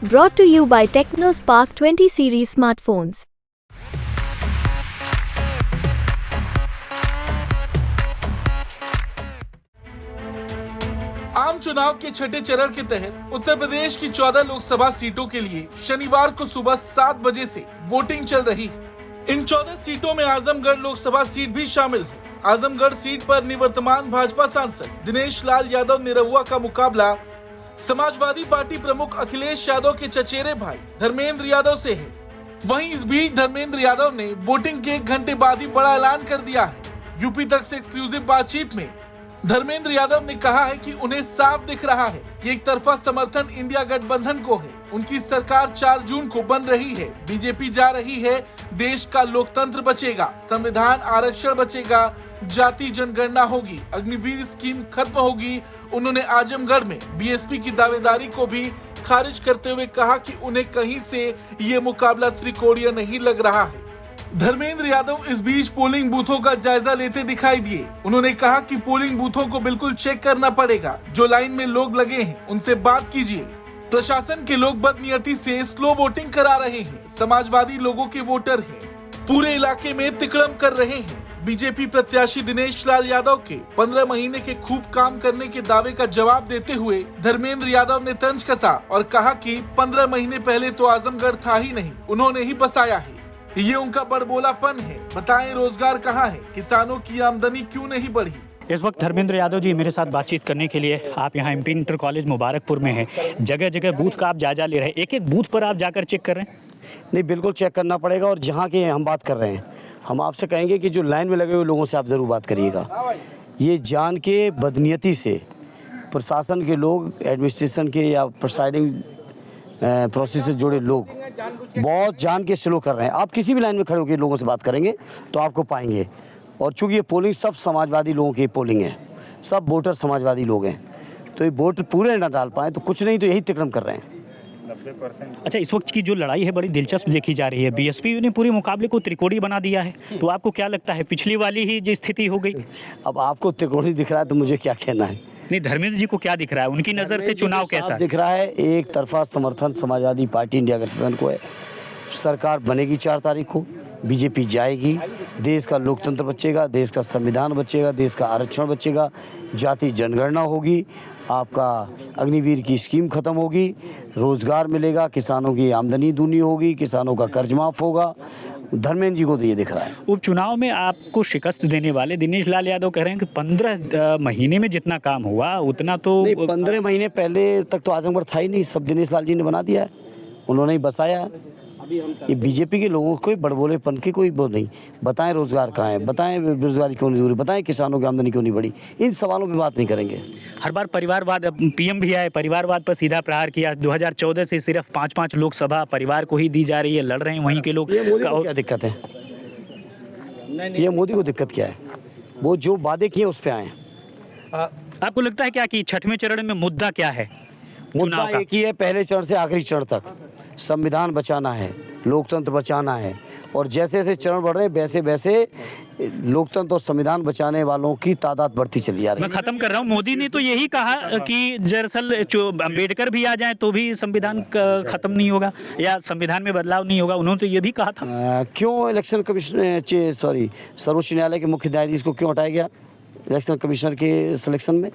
Brought to you by TechnoSpark 20 series smartphones. आम चुनाव के छठे चरण के तहत उत्तर प्रदेश की 14 लोकसभा सीटों के लिए शनिवार को सुबह 7 बजे से वोटिंग चल रही है। इन 14 सीटों में आजमगढ़ लोकसभा सीट भी शामिल है। आजमगढ़ सीट पर निवर्तमान भाजपा सांसद दिनेश लाल यादव निरहुआ का मुकाबला समाजवादी पार्टी प्रमुख अखिलेश यादव के चचेरे भाई धर्मेंद्र यादव से है। वहीं इस बीच धर्मेंद्र यादव ने वोटिंग के 1 घंटे बाद ही बड़ा ऐलान कर दिया है। यूपी तक से एक्सक्लूसिव बातचीत में धर्मेंद्र यादव ने कहा है कि उन्हें साफ दिख रहा है कि एक तरफा समर्थन इंडिया गठबंधन को है। उनकी सरकार 4 जून को बन रही है, बीजेपी जा रही है, देश का लोकतंत्र बचेगा, संविधान आरक्षण बचेगा, जाति जनगणना होगी, अग्निवीर स्कीम खत्म होगी। उन्होंने आजमगढ़ में बीएसपी की दावेदारी को भी खारिज करते हुए कहा कि उन्हें कहीं से ये मुकाबला त्रिकोणीय नहीं लग रहा है। धर्मेंद्र यादव इस बीच पोलिंग बूथों का जायजा लेते दिखाई दिए। उन्होंने कहा कि पोलिंग बूथों को बिल्कुल चेक करना पड़ेगा। जो लाइन में लोग लगे हैं उनसे बात कीजिए। प्रशासन के लोग बदनीयती से स्लो वोटिंग करा रहे हैं। समाजवादी लोगों के वोटर हैं, पूरे इलाके में तिकड़म कर रहे हैं। बीजेपी प्रत्याशी दिनेश लाल यादव के 15 महीने के खूब काम करने के दावे का जवाब देते हुए धर्मेंद्र यादव ने तंज कसा और कहा कि 15 महीने पहले तो आजमगढ़ था ही नहीं, उन्होंने ही बसाया है। ये उनका बड़बोलापन है। बताएं रोजगार कहाँ है, किसानों की आमदनी क्यों नहीं बढ़ी। इस वक्त धर्मेंद्र यादव जी मेरे साथ बातचीत करने के लिए आप यहाँ एमपी इंटर कॉलेज मुबारकपुर में हैं। जगह जगह बूथ का आप जायजा ले रहे हैं, एक एक बूथ पर आप जाकर चेक कर रहे हैं? नहीं, बिल्कुल चेक करना पड़ेगा। और जहाँ के हम बात कर रहे हैं, हम आपसे कहेंगे कि जो लाइन में लगे हुए लोगों से आप ज़रूर बात करिएगा। ये जान के बदनीयती से प्रशासन के लोग, एडमिनिस्ट्रेशन के या प्रिसाइडिंग प्रोसेस से जुड़े लोग बहुत जान के स्लो कर रहे हैं। आप किसी भी लाइन में खड़े होकर लोगों से बात करेंगे तो आपको पाएंगे। और चूँकि ये पोलिंग सब समाजवादी लोगों की पोलिंग है, सब वोटर समाजवादी लोग हैं, तो ये वोट पूरे ना डाल पाएँ तो कुछ नहीं तो यही तिक्रम कर रहे हैं। अच्छा, इस वक्त की जो लड़ाई है बड़ी दिलचस्प देखी जा रही है। बीएसपी ने पूरे मुकाबले को त्रिकोणीय बना दिया है, तो आपको क्या लगता है पिछली वाली ही जो स्थिति हो गई? अब आपको त्रिकोणीय दिख रहा है तो मुझे क्या कहना है। नहीं, धर्मेंद्र जी को क्या दिख रहा है? उनकी नज़र से चुनाव कैसा दिख रहा है? एक तरफा समर्थन समाजवादी पार्टी इंडिया गठबंधन को है। सरकार बनेगी 4 तारीख को, बीजेपी जाएगी, देश का लोकतंत्र बचेगा, देश का संविधान बचेगा, देश का आरक्षण बचेगा, जाति जनगणना होगी, आपका अग्निवीर की स्कीम खत्म होगी, रोजगार मिलेगा, किसानों की आमदनी दूनी होगी, किसानों का कर्ज माफ होगा। धर्मेंद्र जी को तो ये दिख रहा है। उपचुनाव में आपको शिकस्त देने वाले दिनेश लाल यादव कह रहे हैं कि 15 महीने में जितना काम हुआ उतना तो 15 महीने पहले तक तो आजमगढ़ था ही नहीं, सब दिनेश लाल जी ने बना दिया है, उन्होंने ही बसाया है। ये बीजेपी के लोगों को बड़बोलेपन की कोई वो नहीं। बताएं रोजगार कहाँ है, बताएं बेरोजगारी क्यों नहीं दूरी, बताएं किसानों की आमदनी क्यों नहीं बढ़ी, इन सवालों पे बात नहीं करेंगे। हर बार परिवारवाद, पीएम भी आए, परिवारवाद पर सीधा प्रहार किया। 2014 से सिर्फ 5-5 लोकसभा परिवार को ही दी जा रही है, लड़ रहे हैं वहीं के लोग। ये मोदी को क्या दिक्कत है? ये मोदी को दिक्कत क्या है? वो जो वादे किए उस पर आए। आपको लगता है क्या कि 6वें चरण में मुद्दा क्या है? मुद्दा एक ही है, पहले चरण से आखिरी चरण तक संविधान बचाना है, लोकतंत्र बचाना है। और जैसे जैसे चरण बढ़ रहे हैं वैसे वैसे लोकतंत्र और संविधान बचाने वालों की तादाद बढ़ती चली जा रही है। मैं खत्म कर रहा हूँ। मोदी ने तो यही कहा कि दरअसल अम्बेडकर भी आ जाए तो भी संविधान खत्म नहीं होगा या संविधान में बदलाव नहीं होगा। उन्होंने तो ये भी कहा था। क्यों इलेक्शन कमीशन सर्वोच्च न्यायालय के मुख्य न्यायाधीश को क्यों हटाया गया इलेक्शन कमिश्नर के सिलेक्शन में?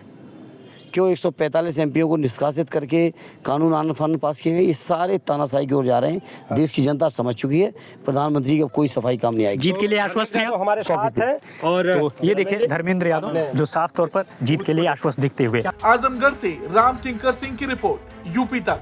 क्यों 145 एमपीओ को निष्कासित करके कानून आनन पास किए गए? ये सारे तानाशाही की ओर जा रहे हैं। देश की जनता समझ चुकी है, प्रधानमंत्री का कोई सफाई काम नहीं आएगी। जीत के लिए आश्वस्त हैं हमारे साथ है। और तो ये देखिए धर्मेंद्र यादव जो साफ तौर पर जीत के लिए आश्वस्त दिखते हुए। आजमगढ़ से राम टिंकर सिंह की रिपोर्ट, यूपी तक।